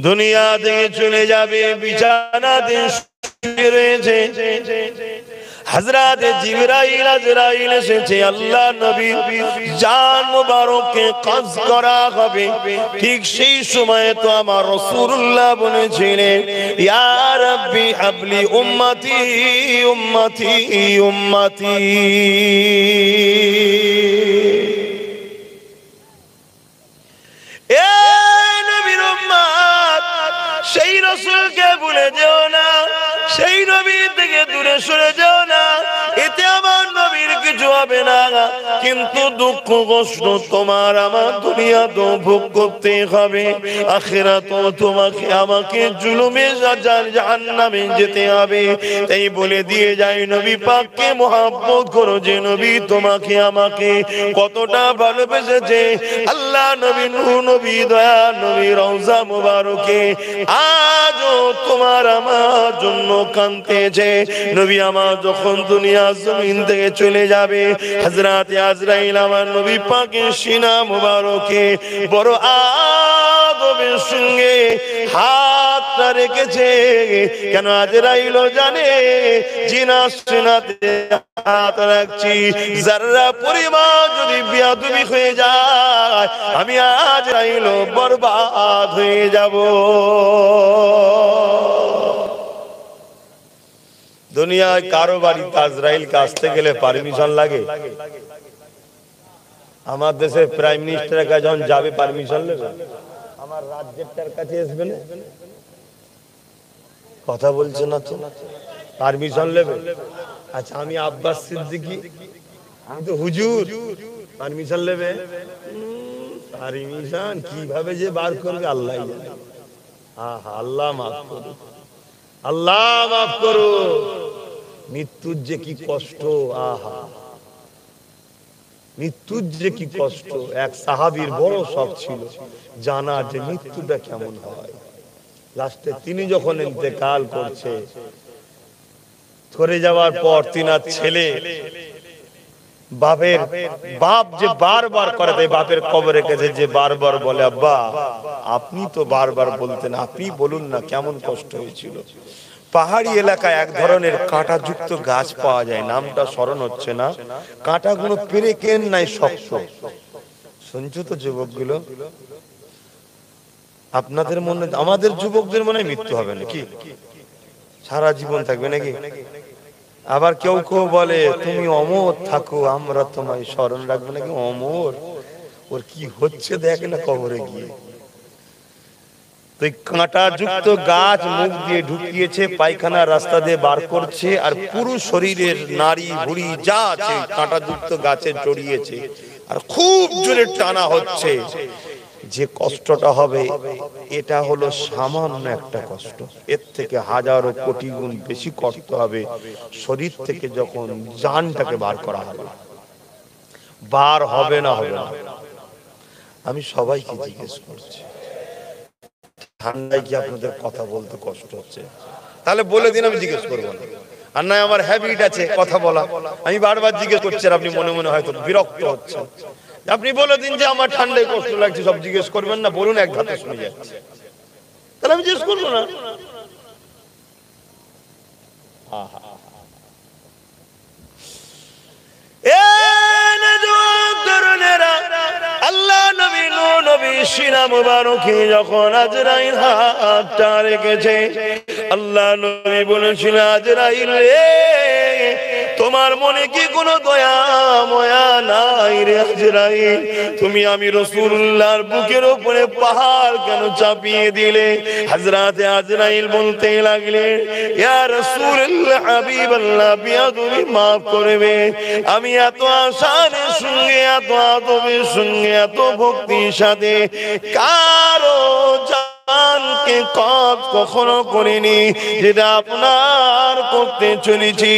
দুনিয়া থেকে চলে যাবে, বিছানাতে শুয়ে রয়েছে। হযরত জিবরাইল আজরাইল এসেছে, আল্লাহ নবী জান মুবারককে কবজ করা হবে। ঠিক সেই সময় তো আমার রাসূলুল্লাহ বলেছিলেন, ইয়া রাব্বি হাবলি উম্মতি উম্মতি উম্মতি। এ নবীর উম্মত, সেই রাসূলকে ভুলে যেও না, সেই নবী থেকে দূরে সরে যেও না। এতে আমার নবীর কিছু হবে না, কিন্তু দুঃখ কষ্ট তোমার আমার দুনিয়া তো ভোগ করতে হবে, আখিরাত তোমাকে আমাকে জুলুমে জাহান্নামে যেতে হবে। তাই বলে দিয়ে যাই, নবী পাককে মহব্বত করো, যে নবী তোমাকে আমাকে কতটা ভালোবেসেছে। আল্লাহ নবী নূহ নবী দয়া নবী রওজা মুবারকে আজও তোমার আমার জন্য কাঁদতেছে। নবী আমার যখন দুনিয়া জমিন থেকে চলে যাবে, হযরত আজরাইল আমার নবী পাকের সিনা মুবারকে বড় আদবের সঙ্গে হাতটা রেখেছে। কেন? আজরাইলও জানে জিনার সিনাতে হাত রাখছি, যারা পরিমাণ যদি বেয়াদবি হয়ে যায়, আমি আজরাইলও বরবাদ হয়ে যাব। দুনিয়ায় কারো বাড়িতে আজরাইলকে আসতে গেলে পারমিশন লাগে? আমার দেশের প্রাইম মিনিস্টারের কাছে যখন যাবে পারমিশন নেবে? আমার রাজ্যেরটার কাছে আসবে না? কথা বলছে না তো, পারমিশন নেবে? আচ্ছা, আমি আব্বাস সিদ্দিকী, আমি তো হুজুর, পারমিশন নেবে? পারমিশন কিভাবে যে বার করবে আল্লাহ জানে। আল্লাহ মাফ করুন, আল্লাহ মাফ করো। মৃত্যুর যে কি কষ্ট, আহা, মৃত্যুর যে কি কষ্ট। এক সাহাবীর বড় শখ ছিল জানার যে মৃত্যুটা কেমন হয়। লাস্টে তিনি যখন ইন্তেকাল করছে, করে যাওয়ার পর তিনার ছেলে বাপ যে বারবার করে দেয়, বাপের কবরের কাছে যে বারবার বলে, আব্বা আপনি তো বারবার বলতেন, আপনি বলুন না কেমন কষ্ট হয়েছিল। পাহাড়ি এলাকায় এক ধরনের কাঁটাযুক্ত গাছ পাওয়া যায়, নামটা স্মরণ হচ্ছে না। কাঁটাগুলো পেরে কেন নাই, শক্ত। শুনছো তো যুবকগুলো? আপনাদের মনে, আমাদের যুবকদের মনে মৃত্যু হবে নাকি? সারা জীবন থাকবে নাকি? আবার কেউ কেউ বলে তুমি অমর থাকো, আমরা তোমায় স্মরণ রাখবো নাকি? অমর, ওর কি হচ্ছে দেখ না কবরে গিয়ে। কাঁটা যুক্ত গাছ মুখ দিয়ে ঢুকিয়েছে, পায়খানা রাস্তা দিয়ে বার করছে, আর পুরো শরীরের নাড়ি ভুড়ি যা আছে কাঁটা যুক্ত গাছে জড়িয়েছে, আর খুব জোরে টানা হচ্ছে। যে কষ্টটা হবে এটা হলো সামান্য একটা কষ্ট, এর থেকে হাজারো কোটি গুণ বেশি কষ্ট হবে শরীর থেকে যখন জানটাকে বার করা হবে। বার হবে না হবে না? আমি সবাইকে জিজ্ঞেস করছি, ঠান্ডায় কি আপনাদের কথা বলতে কষ্ট হচ্ছে? তাহলে বলে দিন, আমি জিজ্ঞেস করবো না। আর নয় আমার হ্যাবিট আছে কথা বলা, আমি বারবার জিজ্ঞেস করছি, আপনি মনে মনে হয়তো বিরক্ত হচ্ছেন। আপনি বলে দিন যে আমার ঠান্ডায় কষ্ট লাগছে, সব জিজ্ঞেস করবেন না, বলুন এক ধাপে শুনে যাচ্ছে, তাহলে আমি জিজ্ঞেস করবো না। আল্লাহ নবী নূহ নবী সিনা মুবারকে যখন আজরাইল হাতটা রেখেছে, আল্লাহ নবী বলেছিলেন, আজরাইল রে, তোমার মনে কি কোনো দয়া ময়া নাই রে আজরাইল? তুমি আমি রাসূলুল্লাহর বুকের উপরে পাহাড় কেন চাপিয়ে দিলে? হযরত আজরাইল বলতে লাগলেন, ইয়া রাসূলুল্লাহ হাবিবাল্লাহ, বিয়াদবি মাফ করবে। আমি এত আশার সঙ্গে, এত আদবের সঙ্গে, এত ভক্তির সাথে কারো জানকে কখনো করিনি যেটা আপনার করতে চলেছি।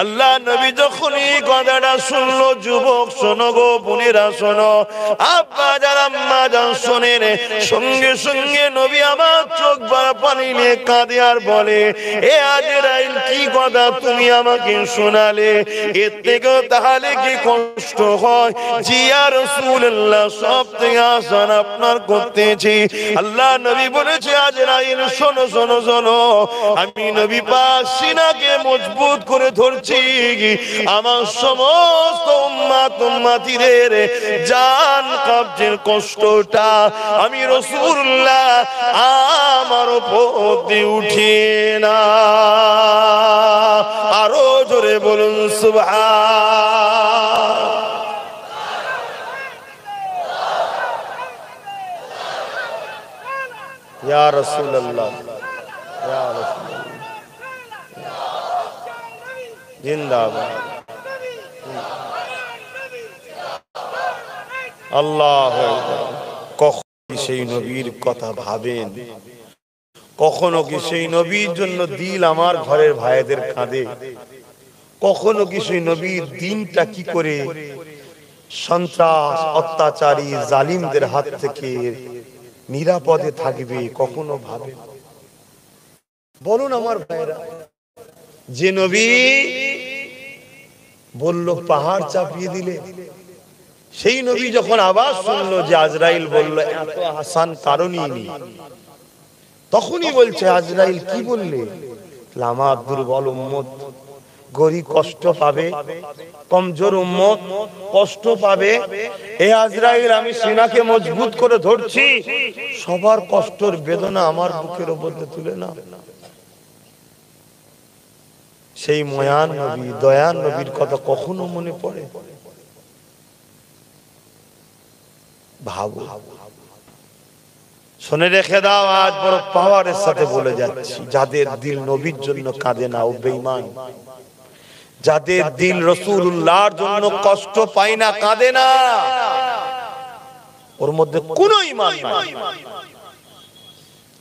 আল্লাহ নবী যখন এই কথাটা শুনলো, যুবক শোনো গো, বোনেরা শোনো, আব্বা যারা আম্মা যান শোনেন, সঙ্গে সঙ্গে নবী আমার চোখ ভরা পানি নিয়ে কাঁদে আর বলে, এ আজরাইল কি কথা তুমি আমাকে শোনালে? এর থেকেও তাহলে কি কষ্ট হয়? জি ইয়া রাসূলুল্লাহ, সব থেকে আসান আপনার করতেছি। আল্লাহ নবী বলেছে, আজরাইল শোনো শোনো শোনো, আমি নবী পাক সিনাকে মজবুত করে ধরছি, আমার সমস্ত উম্মত উম্মতিদের জান কবজের কষ্টটা আমি রাসূলুল্লাহ আমার উপর দিয়ে উঠিয়ে না। আরো জোরে বলুন সুবহান। ইয়া রাসূলুল্লাহ, ইয়া রাসূলুল্লাহ, জিন্দাবাদ। আল্লাহু আকবার। কখনো সেই নবীর কথা ভাবেন? কখনো কি সেই নবীর জন্য দিল আমার ঘরের ভাইদের কাঁদে? কখনো কি সেই নবীর দিনটা কি করে সন্ত্রাস অত্যাচারী জালিমদের হাত থেকে নিরাপদে থাকবে? কখনো ভাবে? বলুন আমার ভাইরা, যে নবী বলল পাহাড় চাপিয়ে দিলে, সেই নবী যখন আওয়াজ শুনলো যে আজরাইল বলল এত আসান কারণই নেই, তখনই বলছে আজরাইল কি বললে? আমার দুর্বল উম্মত গরিব কষ্ট পাবে, কমজোর উম্মত কষ্ট পাবে। এ আজরাইল আমি সিনাকে মজবুত করে ধরছি, সবার কষ্টের বেদনা আমার বুকের উপর তুলে না। সেই ময়ান নবী, দয়ান নবীর কথা কখনো মনে পড়ে? ভাবো, শুনে রেখে দাও, আজ বড় পাওয়ারের সাথে বলে যাচ্ছি, যাদের দিল নবীর জন্য কাঁদে না ও বেঈমান, যাদের দিল রাসূলুল্লাহর জন্য কষ্ট পায় না, কাঁদে না, ওর মধ্যে কোনো ঈমান নাই।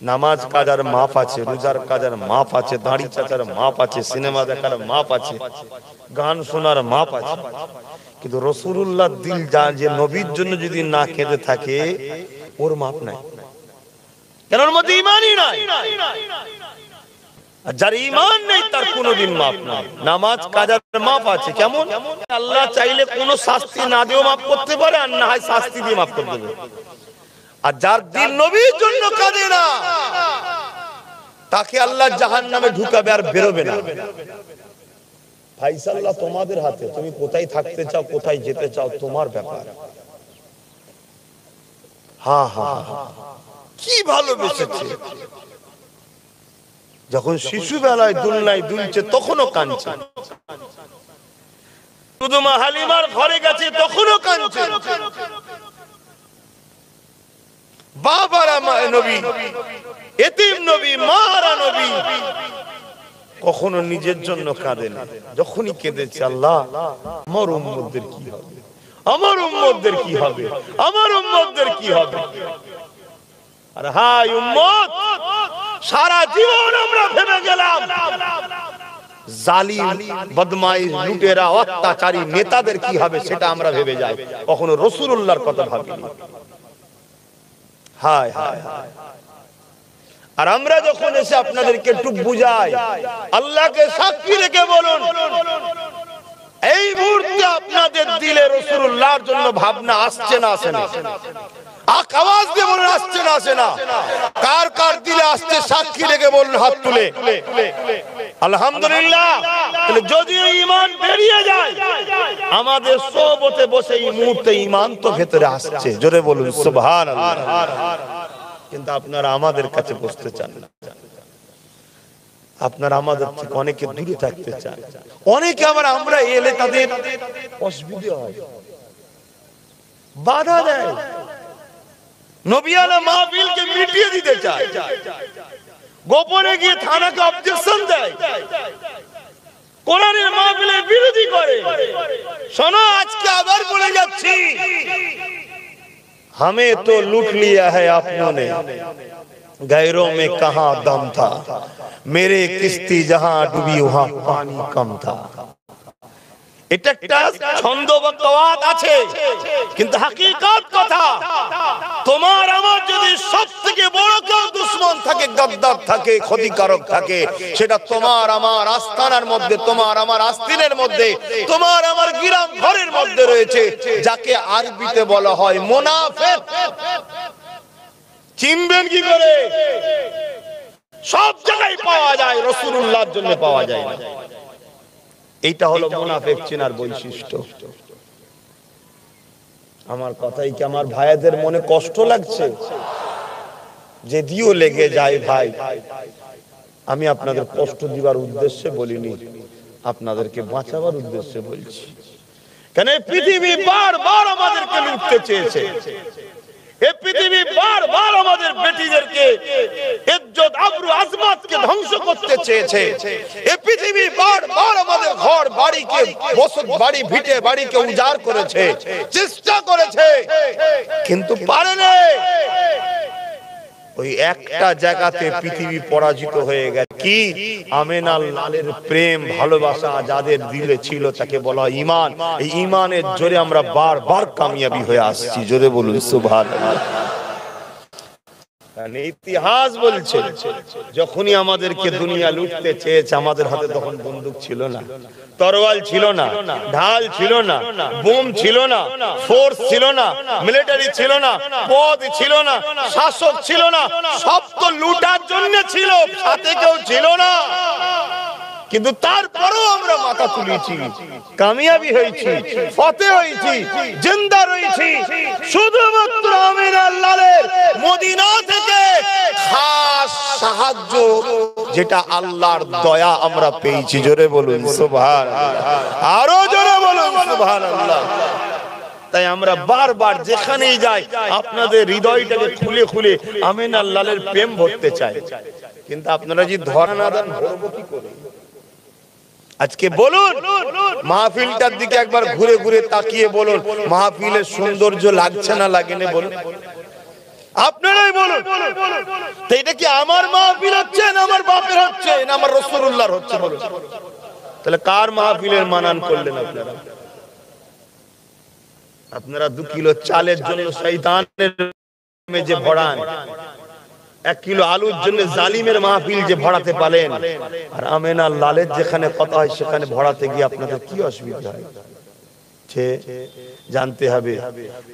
নামাজ কাজার মাপ আছে, রোজার কাজার মাপ আছে, দাড়ি চাচার মাপ আছে, সিনেমা দেখার মাপ আছে, গান শোনার মাপ আছে, কিন্তু রাসূলুল্লাহর দিল যে নবীর জন্য যদি না কেঁদে থাকে, ওর মাপ নাই। কেন? ওর মধ্যে ঈমানই নাই। আর যার ঈমান নেই তার কোনোদিন মাপ নাই। নামাজ কাজার মাপ আছে, কেমন? আল্লাহ চাইলে কোনো শাস্তি না দিয়েও মাফ করতে পারে, আর না হয় শাস্তি দিয়ে মাফ করে দেবে। আর যার দিল নবীর জন্য কাঁদে না, তাকে আল্লাহ জাহান্নামে ঢুকাবে আর বেরোবে না। ফাইসাল্লাহ তোমাদের হাতে, তুমি কোথায় থাকতে চাও, কোথায় যেতে চাও, তোমার ব্যাপার। হ্যাঁ হ্যাঁ, কি ভালোবেসেছে! যখন শিশু বেলায় দুলনায় দুলছে তখনও কাঁদছে, শুধু মা হালিমার ঘরে গেছে তখনও কাঁদছে। বাবারা নবী, এতিম নবী, মারা নবী, কখনো নিজের জন্য কাঁদে না। যখনই কেঁদেছে, আল্লাহ আমার উম্মতদের কি হবে, আমার উম্মতদের কি হবে, আমার উম্মতদের কি হবে। আর হায় উম্মত, সারা জীবন আমরা ভেবে গেলাম জালিম, বদমাইশ, লুটেরা, অত্যাচারী নেতাদের কি হবে সেটা আমরা ভেবে যাই, কখনো রাসূলুল্লাহর কথা ভাবিনি। হায় হায় হায়। আর আমরা যখন এসে আপনাদেরকে একটু বুঝাই, আল্লাহকে সাক্ষী রেখে বলুন, এই মুহূর্তে আপনাদের দিলে রাসূলুল্লাহর জন্য ভাবনা আসছে না আসে না? আওয়াজ দিয়ে বলুন, আসছে না আসে না? কার কার দিলে আসছে সাক্ষী রেখে বলুন, হাত তুলে। আলহামদুলিল্লাহ। যদি ঈমান বেরিয়ে যায়, আমাদের সোহবতে বসে এই মুহূর্তে ঈমান তো ভেতরে আসছে, জোরে বলুন সুবহানাল্লাহ। কিন্তু আপনারা আমাদের কাছে বসতে চান না, আপনারা আমাদের থেকে অনেকে দূরে থাকতে চান। অনেকে আবার আমরা এলে তাদের অসুবিধা হয়, বাধা দেয়, নবিয়ানা মাহফিলকে মিটিয়ে দিতে চায়, গোপনে গিয়ে থানাকে অবজেকশন দেয়, কোরআনের মাহফিলের বিরোধী করে। শোনো, আজকে আবার বলে যাচ্ছি, हमें तो लूट लिया है आपनों ने, गैरों में कहां दम था, मेरे किस्ती जहां डूबी वहां पानी कम था। এটা একটা ছন্দ বা কওয়াত আছে, কিন্তু হাকিকত কথা, তোমার আমার যদি সবথেকে বড় কেউ দুশমন থাকে, গাদ্দার থাকে, ক্ষতিকারক থাকে, সেটা তোমার আমার আস্তানার মধ্যে, তোমার আমার আস্তিনের মধ্যে, তোমার আমার গ্রাম ঘরের মধ্যে রয়েছে, যাকে আরবিতে বলা হয় মুনাফিক। চিনবেন কি করে? রাসূলুল্লাহর জন্য পাওয়া যায় না। এইটা হলো মুনাফিক চেনার বৈশিষ্ট্য। আমার কথাই কি আমার ভাইদের মনে কষ্ট লাগছে? যদিও লেগে যায় ভাই, আমি আপনাদের কষ্ট দিবার উদ্দেশ্যে বলিনি, আপনাদেরকে বাঁচাবার উদ্দেশ্যে বলছি। কেন পৃথিবী বারবার আমাদেরকে লুটতে চেয়েছে, এই পৃথিবী বারবার আমাদের বেটিদেরকে ইজ্জত আবরু আজমাতকে ধ্বংস করতে চেয়েছে, এই পৃথিবী বারবার আমাদের ঘর বাড়িকে বসত বাড়ি ভিটে বাড়িকে উজাড় করেছে, চেষ্টা করেছে, কিন্তু পারেনি। ওই একটা জায়গাতে পৃথিবী পরাজিত হয়ে গেছে, কি? আমেনার লালের প্রেম ভালোবাসা যাদের দিলে ছিল তাকে বলা ঈমান। এই ঈমানের জোরে আমরা বারবার কামিয়াবি হয়ে আসছি। জোরে বলুন সুবহানাল্লাহ। ইতিহাস বলছে যখনই আমাদেরকে দুনিয়া লুটতে চেয়েছে, আমাদের হাতে তখন বন্দুক ছিল না, তরোয়াল ছিল না, ঢাল ছিল না, বোম ছিল না, ফোর্স ছিল না, মিলিটারি ছিল না, পদ ছিল না, শাসক ছিল না, সব তো লুটার জন্য ছিল, সাথে কেউ ছিল না। কিন্তু তারপরেও আমরা মাথা তুলেছি, কামিয়াবি হয়েছি, ফতে হয়েছি, জিন্দা রয়েছি শুধুমাত্র আমিনার লালের মদিনা থেকে খাস সাহায্য, যেটা আল্লাহর দয়া আমরা পেয়েছি। জোরে বলুন সুবহানাল্লাহ, আরো জোরে বলুন সুবহানাল্লাহ। তাই আমরা বারবার যেখানেই যাই আপনাদের হৃদয়টাকে খুলে খুলে আমিনার লালের প্রেম ভরতে চাই। কিন্তু আপনারা যদি ধরা না দেন, ভরবো কি করে? আজকে বলুন, মাহফিলটার দিকে একবার ঘুরে ঘুরে তাকিয়ে বলুন, মাহফিলের সৌন্দর্য লাগছে না লাগে না? বলুন, আপনারাই বলুন। তো এটা কি আমার মাহফিল হচ্ছে না আমার বাপের হচ্ছে না আমার রাসূলুল্লাহর হচ্ছে? বলুন, তাহলে কার মাহফিলের মানান করলেন আপনারা? আপনারা 2 কিলো চালের জন্য শয়তানের যে ভরান, 1 কিলো আলুর জন্য জালিমের মাহফিল যে ভরাতে পারেন, আর আমিনার লালের যেখানে কথা হয় সেখানে ভরাতে গিয়ে আপনাদের কি অসুবিধা হয়? জানতে হবে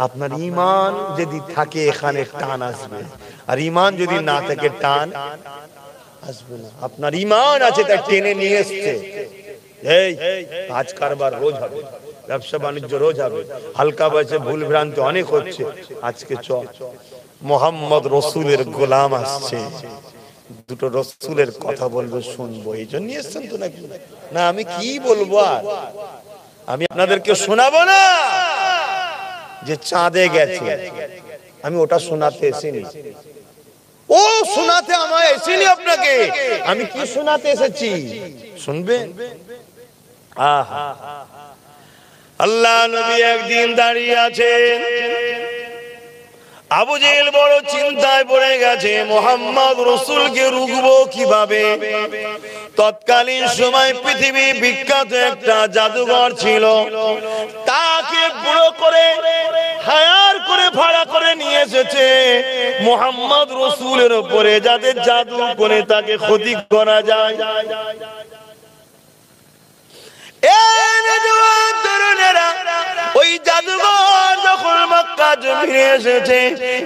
আপনার ঈমান যদি থাকে এখানে টান আসবে, আর ঈমান যদি না থাকে টান আসবে না। আপনার ঈমান আছে তাই টেনে নিয়ে এসেছে। এই কাজ কারবার রোজ হবে, ব্যবসা বাণিজ্য রোজ হবে, হালকা বয়সে ভুল ভ্রান্তি অনেক হচ্ছে। আজকে মোহাম্মদ রসুলের গোলাম আসছে, দুটো রসুলের কথা বলবো, শুনবো, এই জন্য এসছেন তো নাকি? না আমি কি বলবো, আর আমি আপনাদেরকে শোনাবো না যে চাঁদে গেছে, আমি ওটা শোনাতে এসেছি। ও শোনাতে আমায় এসেছি আপনাকে, আমি কি শোনাতে এসেছি শুনবেন। আহা, আল্লাহ নবী একদিন দাঁড়িয়ে আছেন, আবু জেহেল বড় চিন্তায় পড়ে গেছে, মুহাম্মদ রাসূলকে রুখবো কিভাবে। তৎকালীন সময় পৃথিবী বিখ্যাত একটা জাদুঘর ছিল, তাকে বুড়ো করে হায়ার করে ভাড়া করে নিয়ে এসেছে মুহাম্মদ রাসূলের উপরে, যাতে জাদু করে তাকে ক্ষতি করা যায়। ওই জাদুঘর যখন মক্কা জমিনে এসেছে,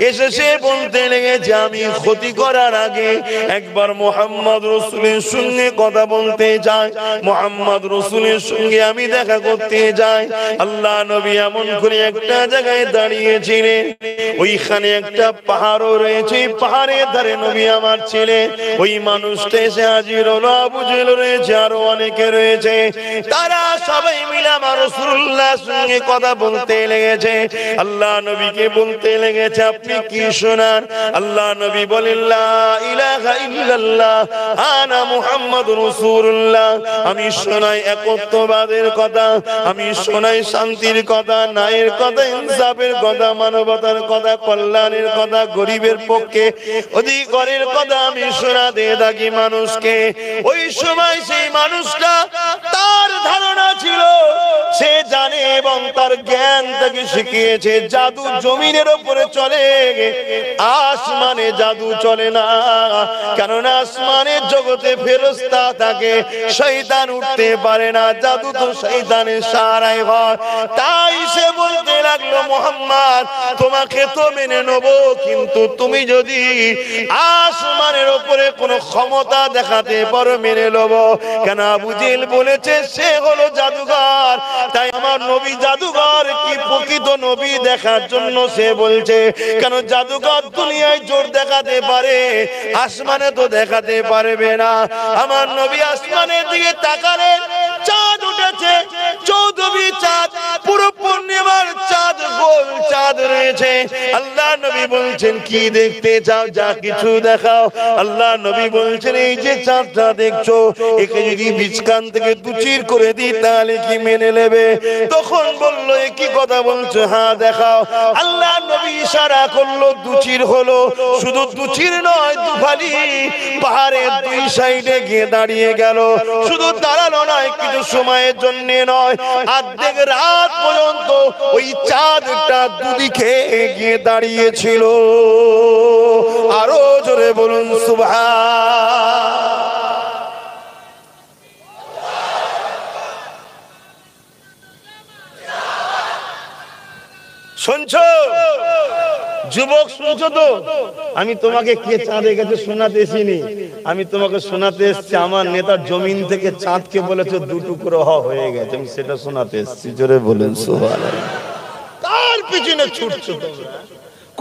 এসে বলতে লেগেছে, আমি ক্ষতি করার আগে একবার মুহাম্মদ রাসূলের সঙ্গে কথা বলতে চাই, মুহাম্মদ রাসূলের সঙ্গে আমি দেখা করতে চাই। আল্লাহ নবী এমন করে একটা জায়গায় দাঁড়িয়েছিলেন, ওইখানে একটা পাহাড়ও রয়েছে, পাহাড়ের ধারে নবী আমার ছেলে, ওই মানুষটা এসে হাজির হলো। আবু জেহেল রয়েছে, আরো অনেকে রয়েছে, তারা সবাই মিলে আমার রাসূলুল্লাহর সঙ্গে কথা বলতে লেগেছে। আল্লাহ নবীকে বলতে লেগেছে, আপনি কি শোনান? আল্লাহ নবী বলেন, লা ইলাহা ইল্লাল্লাহ আনা মুহাম্মাদুর রাসূলুল্লাহ। আমি শোনাই একত্ববাদের কথা, আমি শোনাই শান্তির কথা, ন্যায়ের কথা, ইনসাফের কথা, মানবতার কথা, কল্যাণের কথা, গরিবের পক্ষে অধিকারের কথা আমি শোনাতে থাকি মানুষকে। ওই সময় সেই মানুষটা, তার ধারণা ছিল, সে জানে এবং তার জ্ঞান তাকে শিখিয়েছে জাদু জমিনের উপরে চলে, আসমানে জাদু চলে না, কারণ আসমানের জগতে ফেরেশতা থাকে, শয়তান উঠতে পারে না, জাদু তো শয়তানের সারাই হয়। তাই সে বলতে লাগলো, মুহাম্মদ তোমাকে তো মেনে নেব, কিন্তু তুমি যদি আসমানের উপরে কোনো ক্ষমতা দেখাতে পারো মেনে নেব। কেন? আবু জেহেল বলেছে সে হলো জাদুঘর, তাই আমার নবী জাদুঘর কি প্রকৃত নবী দেখার জন্য সে বলছে। কেন? জাদুঘর দুনিয়ায় জোর দেখাতে পারে, আসমানে তো দেখাতে পারবে না। আমার নবী আসমানের দিকে তাকালে চাঁদ উঠেছে, 14 চাঁদ, পুরো পূর্ণিমার চাঁদ, গোল চাঁদ রয়েছে। আল্লাহ নবী বলছেন কি দেখতে চাও, যা কিছু দেখাও। আল্লাহ নবী বলছেন এই যে চাঁদটা দেখছো, একে যদি বীজখান থেকে দুচির করে দিই তাহলে কি মেনে নেবে? তখন বললো এ কি কথা বলছো, হ্যাঁ দেখাও। আল্লাহ নবী ইশারা করলো, দুচির হলো। শুধু দুচির নয়, দুফালি পাহাড়ের দুই সাইডে গিয়ে দাঁড়িয়ে গেল। শুধু দাঁড়ানো নয়, কিছু সময়ের জন্য নয়, অর্ধেক রাত পর্যন্ত ওই চাঁদটা দুদিকে গিয়ে দাঁড়িয়েছিল। আরো জোরে বলুন সুবহান। শুনছো যুবক, শুনছো তো? আমি তোমাকে কে চাঁদে গেছে শোনাতে এসিনি, আমি তোমাকে শোনাতে এসছি আমার নেতার জমিন থেকে চাঁদকে বলেছে দুটুকরো হয়ে গেছে, আমি সেটা শোনাতে এসছি। জোরে বলুন সুবহানাল্লাহ। কার পিছনে ছুটছো তোমরা?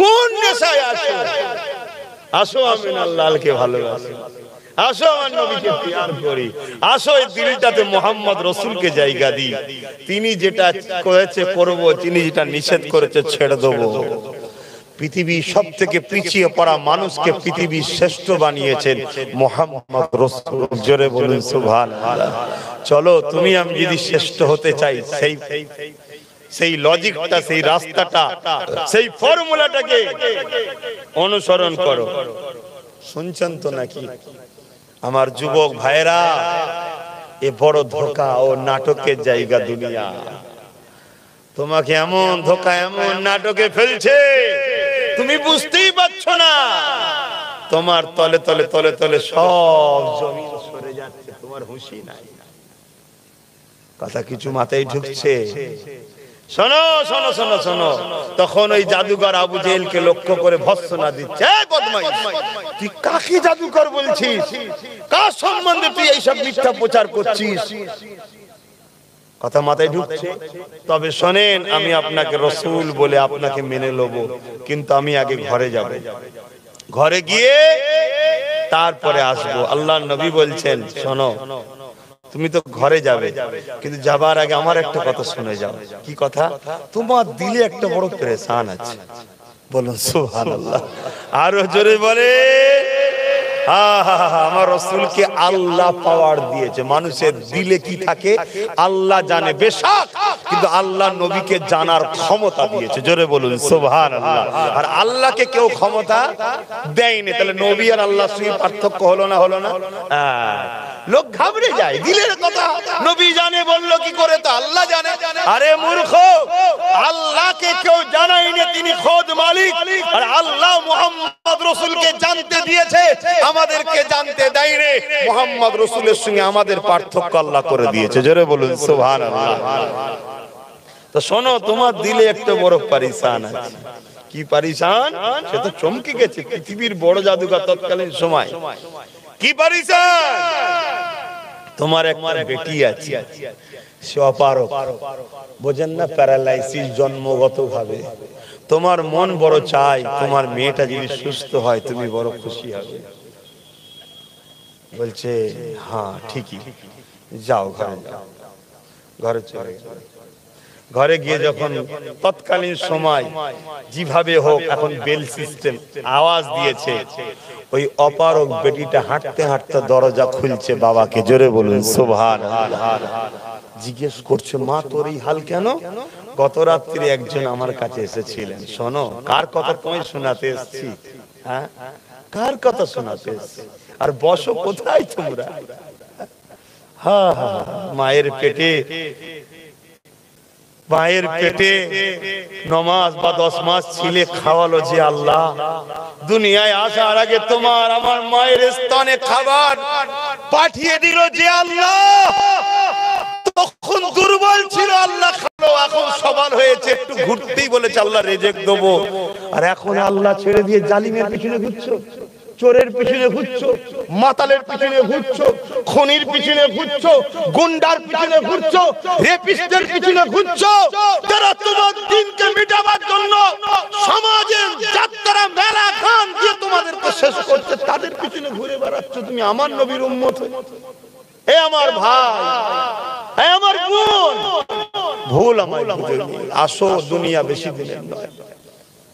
কোন নেশায় আছো? আসো আমিনার লালকে ভালোবাসি, আসো আমার নবীকে প্যার করি, আসো এই দিলটাতে মোহাম্মদ রসুলকে জায়গা দিই। তিনি যেটা করেছে করব, তিনি যেটা নিষেধ করেছে ছেড়ে দেবো। পৃথিবীর সব থেকে পিছিয়ে পড়া মানুষকে পৃথিবীর শ্রেষ্ঠ বানিয়েছেন মোহাম্মদ রসুল। জোরে বলুন সুবহানাল্লাহ। চলো তুমি আমি যদি শ্রেষ্ঠ হতে চাই, সেই লজিকটা, সেই রাস্তাটা, সেই ফর্মুলাটাকে অনুসরণ করো। শুনছেন তো নাকি আমার যুবক ভাইরা? এ বড় ধোঁকা ও নাটকের জায়গা দুনিয়া। তোমাকে এমন ধোঁকা, এমন নাটকে ফেলছে তুমি বুঝতেই পারছো না। তোমার তলে তলে তলে তলে সব জমিন সরে যাচ্ছে, তোমার হুঁশই নাই। কথা কিছু মাথায় ঢুকছে? শোনো শোনো শোনো শোনো। তখন ওই জাদুকর আবু জেহেলকে লক্ষ্য করে ভর্ৎসনা দিচ্ছে, তুই কাকে জাদুকর বলছিস? কার সম্বন্ধে তুই এইসব মিথ্যা প্রচার করছিস? কথা মাথায় ঢুকছে? তবে শোনেন, আমি আপনাকে রসুল বলে আপনাকে মেনে নেব, কিন্তু আমি আগে ঘরে যাব, ঘরে গিয়ে তারপরে আসবো। আল্লাহর নবী বলছেন শোনো, তুমি তো ঘরে যাবে, কিন্তু যাবার আগে আমার একটা কথা শুনে যাও। কি কথা? তোমার দিলে একটা বড় পেরেশান আছে। বলুন সুবহানাল্লাহ। আরো জোরে বলে। আমার রাসূলকে আল্লাহ পাওয়ার দিয়েছে। মানুষের দিলে কি থাকে আল্লাহ জানে বেশক, কিন্তু আল্লাহ নবীকে জানার ক্ষমতা দিয়েছে। জোরে বলুন সুবহানাল্লাহ। আর আল্লাহকে কেউ ক্ষমতা দেয়নি। তাহলে নবী আর আল্লাহর সঙ্গে পার্থক্য হলো না? হলো না? লোক ঘাবড়ে যায়, দিলের কথা নবী জানে বললো কি করে? তো আল্লাহ জানে। আরে মূর্খ, আল্লাহকে কেউ জানায়নি, তিনি খোদ মালিক। আর আল্লাহ মুহাম্মদ রাসূলকে জানতে দিয়েছে, আমাদেরকে জানতে দেয়নি। মুহাম্মদ রাসূলের সঙ্গে আমাদের পার্থক্য আল্লাহ করে দিয়েছে। জোরে বলুন সুবহানাল্লাহ। তো শোনো, তোমার দিলে একটা বড় পরেশান আছে। কি পরেশান? সে তো চমকে গেছে, পৃথিবীর বড় জাদুকর তৎকালীন সময়। কি পরেশান? তোমার একটা বেটি আছে, সে অপারক, বোঝেন না, প্যারালাইসিস জন্মগত ভাবে। তোমার মন বড় চাই তোমার মেয়েটা যদি সুস্থ হয় তুমি বড় খুশি হবে। বলছে হ্যাঁ ঠিকই, যাও ঘরে যাও। ঘরে চলে যাও। ঘরে গিয়ে যখন তৎকালীন সময় যেভাবে হোক, এখন বেল সিস্টেম আওয়াজ দিয়েছে, ওই অপারক বেটিটা হাঁটতে হাঁটতে দরজা খুলছে বাবাকে। জোরে বলুন সুবহানাল্লাহ। জিজ্ঞেস করছে, মা তোর এই হাল কেন? গত রাত্রে একজন আমার কাছে এসেছিলেন। শোনো, কার কথা তোমায় শোনাতে এসেছি? হ্যাঁ, কার কথা শোনাতে এসেছি? আর বসো কোথায় তোমরা? হ্যাঁ হ্যাঁ, মায়ের পেটে, মায়ের পেটে 9 মাস বা 10 মাস ছিলে খাওয়ালো যে আল্লাহ। দুনিয়ায় আসার আগে তোমার আমার মায়ের স্তনে খাবার পাঠিয়ে দিল যে আল্লাহ। তখন দুর্বল ছিল, আল্লাহ খালো, এখন সবল হয়েছে, একটু ঘুরতেই বলেছে আল্লাহ রেজেক দেবো। আর এখন আল্লাহ ছেড়ে দিয়ে জালিমের পিছনে ঘুরছো, চোরের পিছনে ঘুরছো, মাতালের পিছনে ঘুরছো, খনির পিছনে ঘুরছো, গুন্ডার পিছনে ঘুরছো, রেপিস্টের পিছনে ঘুরছো, যারা তোমার দিনকে মিটাবার জন্য সমাজের যাত্রা মেলা গান দিয়ে তোমাদেরকে শেষ করছে, তাদের পিছনে ঘুরে বেড়াচ্ছ। তুমি আমার নবীর উম্মত, হে আমার ভাই, হে আমার বোন, ভুল আমার আসো, দুনিয়া বেশি দিনের নয়।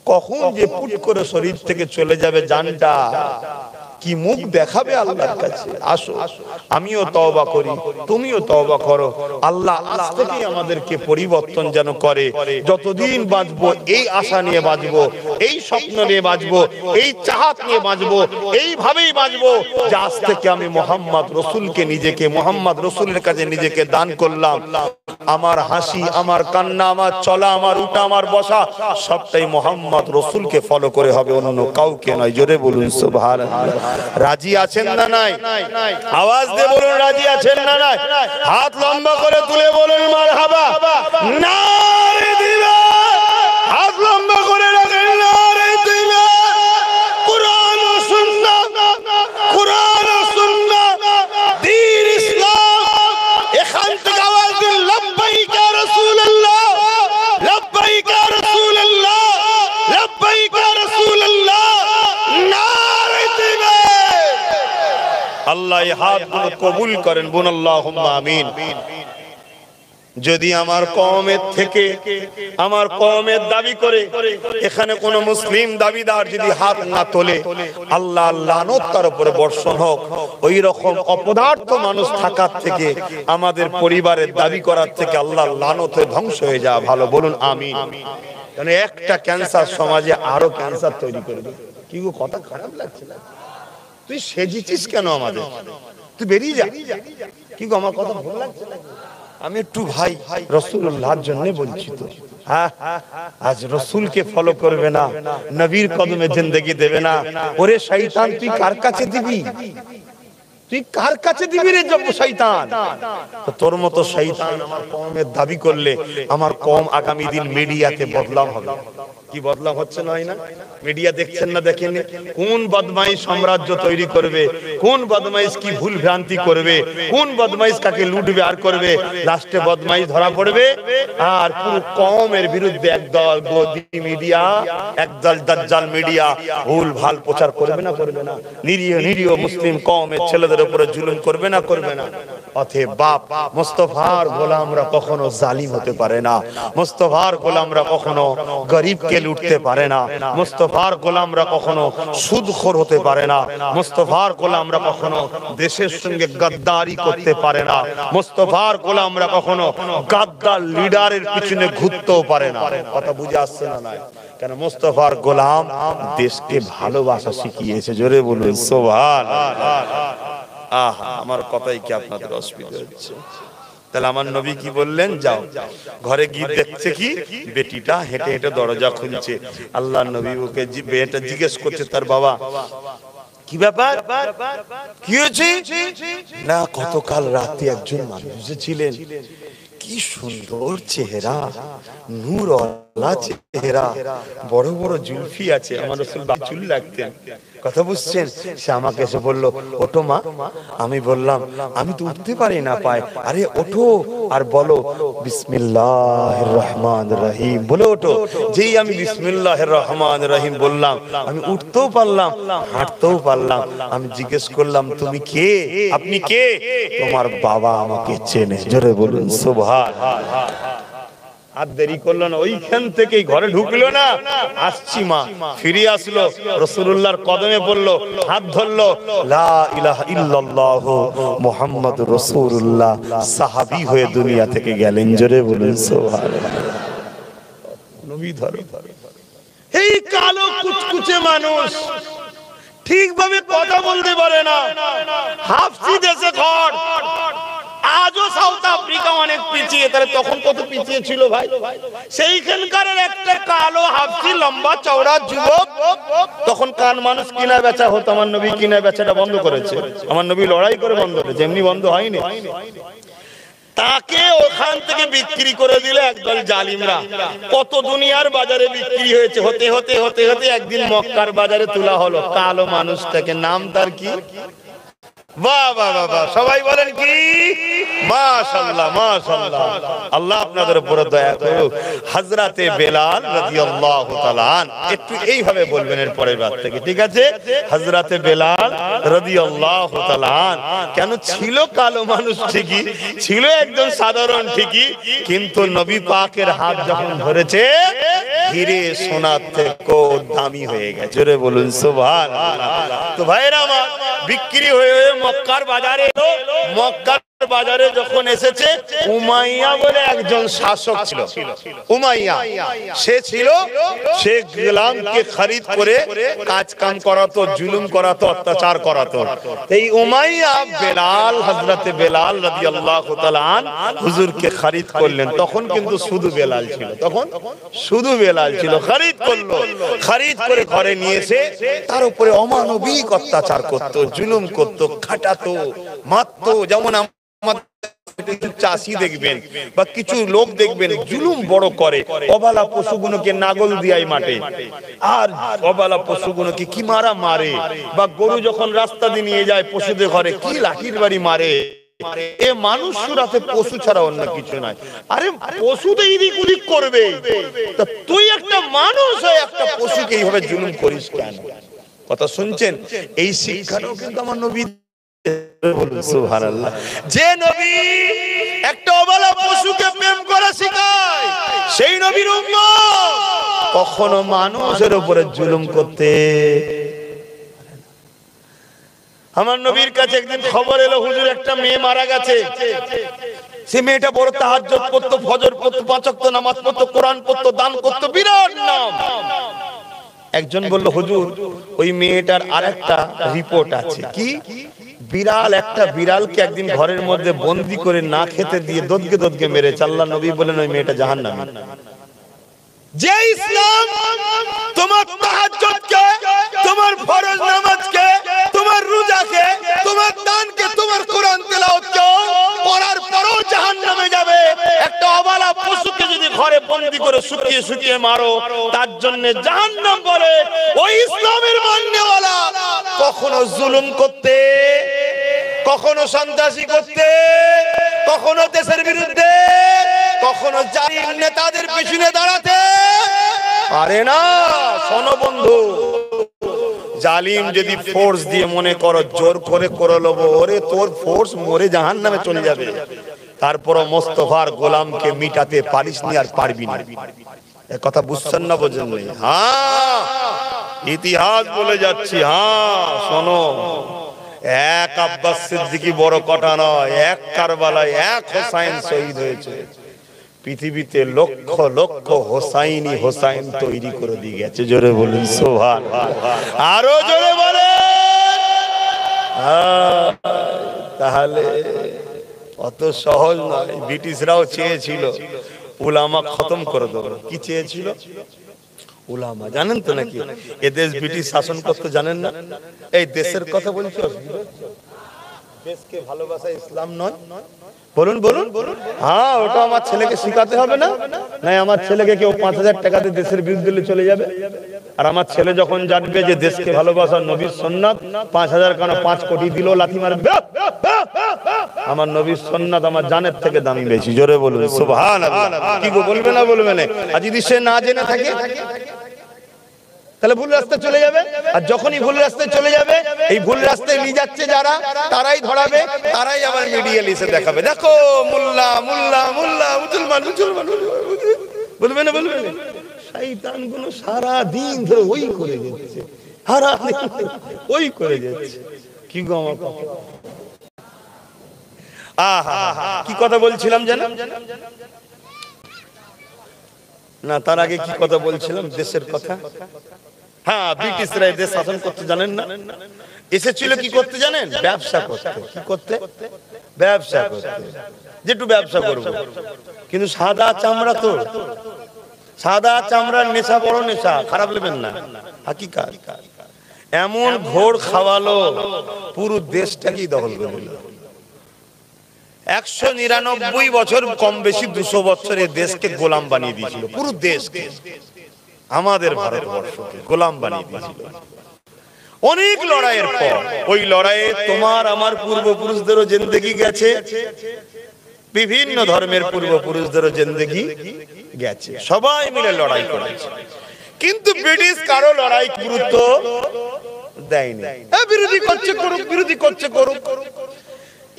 কখন যে পুট করে শরীর থেকে চলে যাবে জানটা, কি মুখ দেখাবে আল্লাহর কাছে। আসো, আমিও তওবা করি, তুমিও তওবা করো। আল্লাহ আজ থেকেই আমাদেরকে পরিবর্তন যেন করে। যতদিন বাঁচবো এই আশা নিয়ে বাঁচবো, এই স্বপ্ন নিয়ে বাঁচবো, এই চাহাত নিয়ে বাঁচবো, এইভাবেই বাঁচবো যে আজ থেকে আমি মোহাম্মদ রসুলকে, নিজেকে মোহাম্মদ রসুলের কাছে নিজেকে দান করলাম। আমার হাসি, আমার কান্না, আমার চলা, আমার উঠা, আমার বসা সবটাই মোহাম্মদ রসুলকে ফলো করে হবে, অন্য কাউকে নয়। জোরে বলুন সুবহানাল্লাহ। রাজি আছেন না নাই? আওয়াজ দিয়ে বলুন রাজি আছেন না নাই? হাত লম্বা করে তুলে বলুন মারহাবা। নারে দিবা, হাত লম্বা করে রাখেন, নারে দিবা। কুরআন ও সুন্নাহ, কুরআন ও সুন্নাহ, দ্বীন ইসলাম। এখান থেকে আওয়াজ দিন, লব্বাইক ইয়া রাসূলুল্লাহ, লব্বাইক ইয়া রাসূলুল্লাহ, লব্বাইক ইয়া রাসূলুল্লাহ। নারে দিবা। আল্লাহ এই হাতগুলো কবুল করেন, বলুন আল্লাহুম্মা আমিন। যদি আমার কওমের থেকে, আমার কওমের দাবি করে এখানে কোন মুসলিম দাবিদার যদি হাত না তোলে, আল্লাহ লানত তার উপরে বর্ষণ হোক। ওই রকম অপদার্থ মানুষ থাকার থেকে, আমাদের পরিবারের দাবি করার থেকে আল্লাহ লানতে ধ্বংস হয়ে যাওয়া ভালো, বলুন আমিন। কারণ একটা ক্যান্সার সমাজে আরো ক্যান্সার তৈরি করবে। কি গো, কথা খারাপ লাগছে না? তুই সেজিছিস কেন আমাদের? তুই বেরিয়ে যা। কি গো, আমার কথা ভালো লাগছে না? আমি একটু ভাই রাসূলুল্লাহর জন্য বলছি তো। হ্যাঁ, আজ রাসূলকে ফলো করবে না, নবীর কদমে জিন্দেগি দেবে না, ওরে শয়তান তুই কার কাছে দিবি? তুই কার কাছে দিবি রে জব শয়তান? তো তোর মতো শয়তান আমার কওমের দাবি করলে আমার কওম আগামী দিন মিডিয়াতে বদলাম হবে। কি বদলাম হচ্ছে না? হয় না? মিডিয়া দেখছেন না, দেখেন কোন বদমাইশ সাম্রাজ্য তৈরি করবে, কোন বদমাইশ কি ভুল ভ্রান্তি করবে, কোন বদমাইশ কাকে লুটবে আর করবে, লাস্টে বদমাইশ ধরা পড়বে আর পুরো কওমের বিরুদ্ধে একদল গদি মিডিয়া, একদল দাজ্জাল মিডিয়া ভুল ভাল প্রচার করবে না, করবে না? নিরীহ নিরীহ মুসলিম কওমের ছেলেদের উপরে জুলুম করবে না, করবে না? অতএব বাপ, মুস্তাফার গোলামরা কখনো জালিম হতে পারে না, মুস্তাফার গোলামরা কখনো গরিবকে লুটতে পারে না, মুস্তাফার গোলামরা কখনো সুদখোর হতে পারে না, মুস্তাফার গোলামরা কখনো দেশের সঙ্গে গদ্দারি করতে পারে না, মুস্তাফার গোলামরা কখনো গাদ্দার লিডারের পিছনে ঘুরতেও পারে না। কথা বুঝে আসছে না? নাই, কেন মুস্তাফার গোলাম দেশকে ভালোবাসা শিখিয়েছে। জোরে বলুন সুবহানাল্লাহ। আহা, আমার কথাই কি আপনাদের অসুবিধা হচ্ছে? তাহলে আমার নবী কি বললেন? যাও। ঘরে গিয়ে দেখছে কি বেটিটা হেঁটে হেঁটে দরজা খুলছে। আল্লাহ নবী ওকে বেটা জিজ্ঞেস করছে তার বাবা, কি ব্যাপার, কি হয়েছে? না, গতকাল রাতে একজন মানুষ এসেছিলেন, কি সুন্দর চেহারা, নূরওয়ালা চেহারা, বড় বড় জুলফি আছে, আমার রাসূল চুল রাখতেন। কথা বুঝছেন? সে আমাকে এসে বলল, ওঠো মা। আমি বললাম, আমি তো উঠতে পারি না, পায়। আরে ওঠো আর বলো বিসমিল্লাহির রহমানির রহিম, বলে ওঠো। যেই আমি বিসমিল্লাহির রহমানির রহিম বললাম, আমি উঠতেও পারলাম, হাঁটতেও পারলাম। আমি জিজ্ঞেস করলাম, তুমি কে? আপনি কে? তোমার বাবা আমাকে চেনে। জোরে বলুন সুবহানাল্লাহ। আর দেরি করলো না, ওইখান থেকেই ঘরে ঢুকলো না, আসছি মা। ফিরে আসলো, রাসূলুল্লাহর কদমে পড়লো, হাত ধরলো, লা ইলাহা ইল্লাল্লাহ মুহাম্মাদুর রাসূলুল্লাহ, সাহাবী হয়ে দুনিয়া থেকে গেলেন। জোরে বলুন সুবহানাল্লাহ। নবী ধরো। এই কালো কুচকুচে মানুষ ঠিকভাবে কথা বলতে পারে না, হাফসি দেশে ঘর। আজও সাউথ আফ্রিকা অনেক পিছিয়ে, তাহলে তখন কত পিছিয়ে ছিল ভাই? সেইখানকার একটা কালো হাফসি লম্বা চওড়া যুবক, তখন কান মানুষ কিনা বেচা হতো। আমার নবী কিনা বেচাটা বন্ধ করেছে, আমার নবী লড়াই করে বন্ধ করেছে, এমনি বন্ধ হয়নি। তাকে ওখান থেকে বিক্রি করে দিলে একদল জালিমরা। কত দুনিয়ার বাজারে বিক্রি হয়েছে, হতে হতে হতে হতে একদিন মক্কার বাজারে তোলা হলো কালো মানুষটাকে। নাম তার কি? বাহ বাহ বাহ বাহ, সবাই বলেন কি? মাশাআল্লাহ মাশাআল্লাহ। আল্লাহ আপনাদের উপরে দয়া করুক। হযরতে বেলাল রাদিয়াল্লাহু তাআলা একটু এইভাবে বলবেন এর পরের বার থেকে, ঠিক আছে? হযরতে বেলাল রাদিয়াল্লাহু তাআলা কেন ছিল কালো মানুষ ঠিকই, ছিল একজন সাধারণ ঠিকই, কিন্তু নবী পাকের হাত যখন ধরেছে হিরে সোনার থেকেও দামি হয়ে গেছে। জোরে বলুন সুবহানাল্লাহ। তো ভাইরা আমার, বিক্রি হয়ে মক্কার বাজারে এলো। মক্কার বাজারে যখন এসেছে, উমাইয়া বলে একজন শাসক ছিল। উমাইয়া সে ছিল, সে গোলামকে খরিদ করে কাজ কাম করাতো, জুলুম করাতো, অত্যাচার করাতো। এই উমাইয়া বেলাল, হযরতে বেলাল রাদিয়াল্লাহু তাআলা হুজুরকে খরিদ করলেন। তখন কিন্তু শুধু বেলাল ছিল, তখন শুধু বেলাল ছিল। খরিদ করলো, খরিদ করে ঘরে নিয়ে এসে তার উপরে অমানবিক অত্যাচার করতো, জুলুম করতো, খাটাতো, মারতো। যেমন চাষি দেখবেন বা কিছু লোক দেখবেন জুলুম বড় করে, অবালা পশুগুলোকে নাগল দিয়াই মাঠে, আর অবালা পশুগুলোকে কি মারা মারে। বা গরু যখন রাস্তা দিয়ে নিয়ে যায় পশুদের ঘরে, কি লাঠির বাড়ি মারে। এ মানুষ সুরাতে পশু ছাড়া অন্য কিছু নাই। আরে পশু তো এদিক ওদিক করবে, তা তুই একটা মানুষ হয়ে একটা পশুকে এইভাবে জুলুম করিস কেন? কথা শুনছেন? এই শিক্ষাটাও কিন্তু আমার নবী, সুবহানাল্লাহ, যে নবী একটা অবলা পশুকে প্রেম করা শিখায়, সেই নবীর উম্মত কখনো মানুষের উপরে জুলুম করতে। আমার নবীর কাছে একদিন খবর এলো, হুজুর একটা মেয়ে মারা গেছে। সে মেয়েটা বড় তাহাজ্জুদ পড়তো, ফজর পড়তো, পাঁচ ওয়াক্ত নামাজ পড়তো, কোরআন পড়তো, দান করতো, বিরাট নাম। একজন বলল, হুজুর ওই মেয়েটার আরেকটা রিপোর্ট আছে। কি? বিড়াল, একটা বিড়ালকে একদিন ঘরের মধ্যে বন্দি করে না খেতে দিয়ে দদকে দদকে মেরেছে। আল্লাহ নবী বলেন ওই মেয়েটা জাহান্নামী। যে ইসলাম তোমার তাহাজ্জুদকে, তোমার ফরজ নামাজকে, তোমার রোজাকে, তোমার দানকে, তোমার কোরআন তেলাওয়াতকে পড়ার পরও জাহান্নামে যাবে, একটা অবালা পশুকে যদি ঘরে বন্দি করে শুকিয়ে শুকিয়ে মারো, তার জন্য জাহান্নাম বলে। ওই ইসলামের মান্যওয়ালা কখনো জুলুম করতে, কখনো সন্ত্রাসী করতে, কখনো দেশের বিরুদ্ধে, কখনো জালিম নেতাদের পিছনে দাঁড়াতে পারে না। শোনো বন্ধু, জালিম যদি ফোর্স দিয়ে মনে করো জোর করে করে লবো, ওরে তোর ফোর্স মরে জাহান্নামে চলে যাবে। তারপরও মোস্তফার গোলামকে মিটাতে পারিস নি, আর পারবি না। এ কথা বুঝছেন না, বোঝেন নাই? হ্যাঁ, ইতিহাস বলে যাচ্ছি। হ্যাঁ শোনো, এক আব্বাস সিদ্দিকী বড় কথা নয়, এক কারবালায় এক হোসাইন শহীদ হয়েছে। পৃথিবীতে লক্ষ লক্ষ হোসাইনি হোসাইন তৈরি করে দিয়ে গেছে। জোরে বলুন সুবহানাল্লাহ, আরো জোরে বলে। তাহলে অত সহজ নয়। ব্রিটিশরাও চেয়েছিল উলামা খতম করে দেবো। কি চেয়েছিল? উলামা। জানেন তো নাকি এ দেশ ব্রিটিশ শাসন করতে? জানেন না? এই দেশের কথা বলছি, দেশকে ভালোবাসা ইসলাম নয়? বলুন বলুন বলুন। হ্যাঁ, ওটা আমার ছেলেকে শিখাতে হবে না? নাই, আমার ছেলেকে কেউ ৫,০০০ টাকা দিয়ে দেশের বিরুদ্ধে চলে যাবে, আর আমার ছেলে যখন জানবে যে দেশকে ভালোবাসা নবীর সুন্নাত, ৫,০০০ কেন ৫ কোটি দিল লাথি মারবে। আমার নবীর সুন্নাত আমার জানের থেকে দামি বেশি। জোরে বলুন সুবহানাল্লাহ। কি গো, বলবে না বলবে না? আর যদি সে না জেনে থাকে তাহলে ভুল রাস্তায় চলে যাবে। আর যখনই ভুল রাস্তায় চলে যাবে, এই ভুল রাস্তায় নিয়ে যাচ্ছে যারা, তারাই ধরাবে, তারাই আবার মিডিয়া লিসে দেখাবে, দেখো মোল্লা মোল্লা মোল্লা, মুসলমান মুসলমান। বলবে না বলবে না? শয়তান গুলো সারা দিন ধরে ওই করে যাচ্ছে, সারা দিন ওই করে যাচ্ছে। কি গো আমার কথা? আহা, কি কথা বলছিলাম জানেন না? তার আগে কি কথা বলছিলাম? দেশের কথা। হ্যাঁ, ব্রিটিশরা দেশ শাসন করতে, জানেন না? এসেছিল কি করতে জানেন? ব্যবসা করতে। কি করতে? ব্যবসা করতে। যেটু ব্যবসা করবো, কিন্তু সাদা চামড়া, তো সাদা চামড়ার নেশা বড় নেশা, খারাপ নেবেন না, হাকিকাত। এমন ঘোর খাওয়ালো পুরো দেশটাকেই দখল করে নিল। 199 বছর, কম বেশি 200 বছরে দেশকে গোলাম বানিয়ে দিয়েছিল, পুরো দেশকে, আমাদের ভারতবর্ষকে গোলাম বানিয়ে দিয়েছিল। অনেক লড়াইয়ের পর, ওই লড়াইয়ে তোমার আমার পূর্বপুরুষদেরও জিন্দেগি গেছে, বিভিন্ন ধর্মের পূর্বপুরুষদেরও জিন্দেগি গেছে, সবাই মিলে লড়াই করেছে, কিন্তু ব্রিটিশ কারো লড়াই গুরুত্ব দেয়নি। বিরোধী করছে করুক, বিরোধী করছে করুক।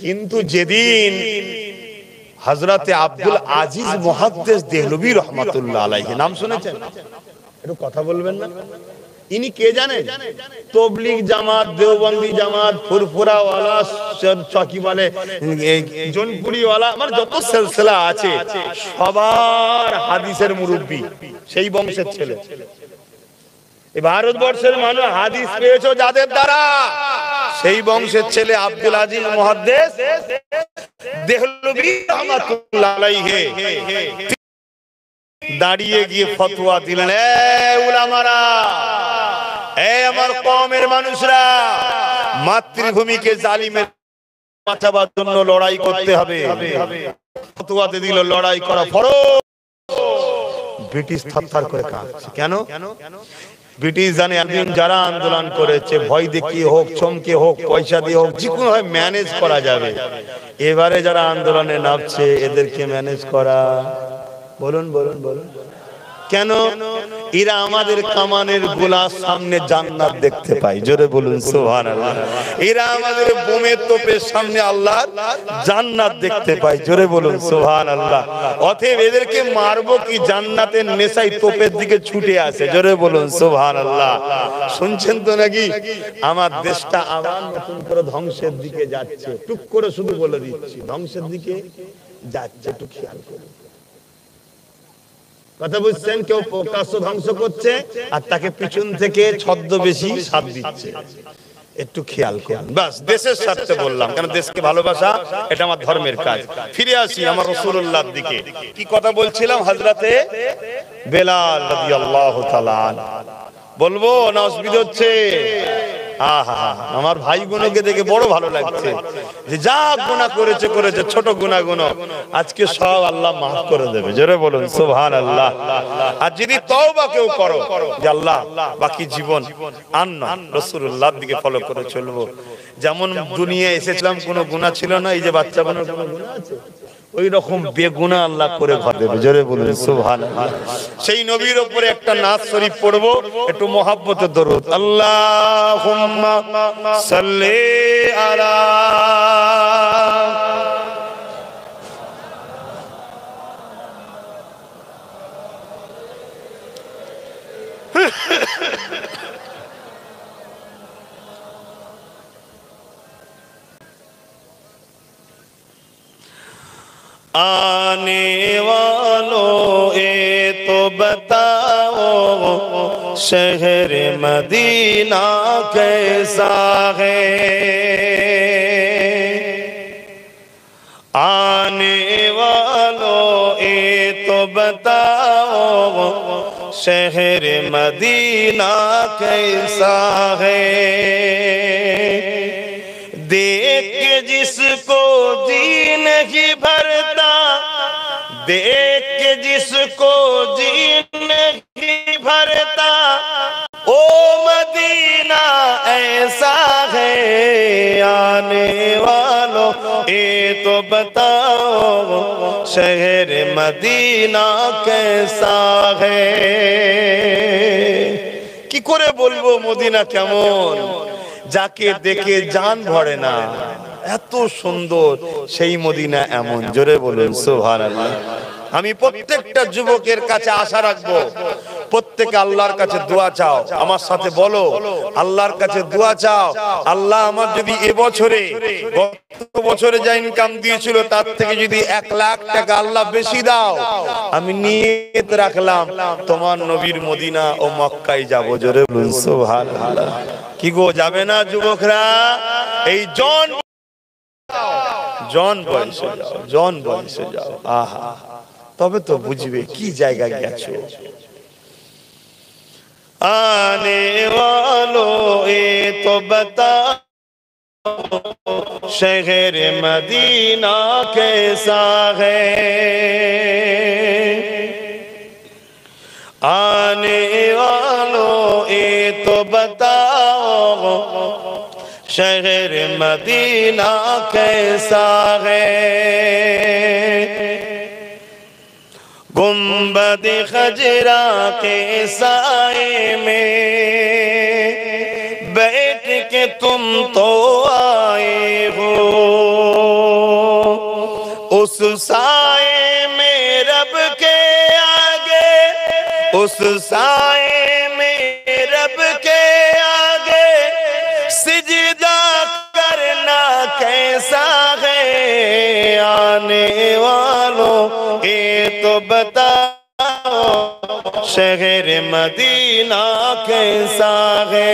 কিন্তু যেদিন হযরতে আব্দুল আজিজ মুহাদ্দিস দেহলভী রহমাতুল্লাহ আলাইহি, নাম শুনেছেন? একটু কথা বলবেন না? ইনি কে জানেন? তবলিগ জামাত, দেওবন্দি জামাত, ফুরফুরা ওয়ালা, চকি বলে জনপুরি ওয়ালা, মানে যত সিলসিলা আছে সবার হাদিসের মুরব্বি, সেই বংশের ছেলে। এই ভারতবর্ষের মানুষ হাদিস পেয়েছো যাদের দ্বারা, সেই বংশের ছেলে আব্দুল আজিজ মুহাদ্দিস দেহলভী রহমাতুল্লাহ আলাইহি দাঁড়িয়ে গিয়ে ফতোয়া দিলেন, উলামারা, আমার কওমের মানুষরা, মাতৃভূমিকে জালিমের বাঁচাবার জন্য লড়াই করতে হবে। ফতোয়াতে দিল লড়াই করা ফরজ। ব্রিটিশ থরথর করে কাঁপছে। কেন? ব্রিটিশ জানে একদিন যারা আন্দোলন করেছে, ভয় দেখিয়ে হোক, চমকে হোক, পয়সা দিয়ে হোক, যে কোনো হয় ম্যানেজ করা যাবে। এবারে যারা আন্দোলনে নামছে এদেরকে ম্যানেজ করা, বলুন বলুন বলুন, কেন? এরা আমাদের কামানের গোলার সামনে জান্নাত দেখতে পায়, জোরে বলুন সুবহানাল্লাহ। এরা আমাদের বোমের তোপের সামনে আল্লাহর জান্নাত দেখতে পায়, জোরে বলুন সুবহানাল্লাহ। অতএব এদেরকে মারবো কি জান্নাতের নেশায় তোপের দিকে ছুটে আসে, জোরে বলুন সুবহানাল্লাহ। শুনছেন তো নাকি? আমার দেশটা আবার নতুন করে ধ্বংসের দিকে যাচ্ছে, টুক করে শুধু বলে দিচ্ছি, ধ্বংসের দিকে যাচ্ছে, একটু খেয়াল করুন। কথা বুঝছেন? কেউ প্রকাশ্য ধ্বংস করছে আর তাকে পিছন থেকে ছদ্মবেশী সাথ দিচ্ছে, একটু খেয়াল করুন। বাস দেশের স্বার্থে বললাম, কারণ দেশকে ভালোবাসা এটা আমার ধর্মের কাজ। ফিরে আসি আমার রাসূলুল্লাহর দিকে। কি কথা বলছিলাম? হযরতে বেলাল রাদিয়াল্লাহু তাআলা বলবো না অসুবিধা হচ্ছে? আমার ভাই বোনকে দেখে বড় ভালো লাগছে যে যা গুনাহ করেছে করেছে, ছোট গুনাহগুলো আজকে সব আল্লাহ মাফ করে দেবে, জোরে বলুন সুবহানাল্লাহ। আর যদি তওবা কেউ করো যে আল্লাহ বাকি জীবন আর না রাসূলুল্লাহর দিকে ফলো করে চলবো, যেমন দুনিয়ায় এসেছিলাম কোনো গুনাহ ছিল না, এই যে বাচ্চা বানার কোনো গুনাহ আছে, ওই রকম বেগুনাহ আল্লাহ করে ঘর দেবে, জোরে বলুন সুবহানাল্লাহ। সেই নবীর উপরে একটা নাত শরীফ পড়বো, একটু মহব্বতের দরুদ। আল্লাহুম্মা সাল্লি আলা आने वालों ये तो बताओ शहर मदीना कैसा है, आने वालों ये तो बताओ शहर मदीना कैसा है, देख के जिसको जी नहीं भरता, देख के जिसको जी नहीं भरता, ओ मदीना ऐसा है, आने वालों ये तो बताओ शहर मदीना कैसा है। কি করে বলবো মদিনা কেমন, যাকে দেখে জান ভরে না, এত সুন্দর সেই মদিনা এমন, জোরে বলুন সুবহানাল্লাহ। আমি প্রত্যেকটা যুবকের কাছে আশা রাখবো, প্রত্যেকে আল্লাহর কাছে দোয়া চাও, আমার সাথে বলো আল্লাহর কাছে দোয়া চাও, আল্লাহ আমার যদি এবছরে গত বছরে যা ইনকাম দিয়েছিল তার থেকে যদি 1 লাখ টাকা আল্লাহ বেশি দাও, আমি নিয়ত রাখলাম তোমার নবীর মদিনা ও মক্কায় যাব, জোরে বলুন সুবহানাল্লাহ। কি গো যাবে না যুবকরা? এই জন বয়সে যাও, জন বয়সে যাও, আহা তবে তো বুঝবে কি জায়গা গেছো। आने वालों ये तो बताओ शहर मदीना कैसा है, आने वालों ये तो बताओ शहर मदीना कैसा है। गुंबद खजरा के साए में बैठ के तुम तो आए हो, उस साए में रब के आगे, उस साए में रब के आगे सिजदा करना कैसा है, आने वालों ये तो बताओ शहर मदीना कैसा है।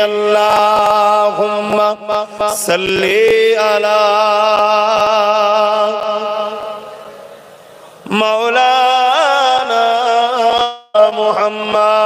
अल्लाहुम्मा सल्ली अला मौलाना मुहम्मद।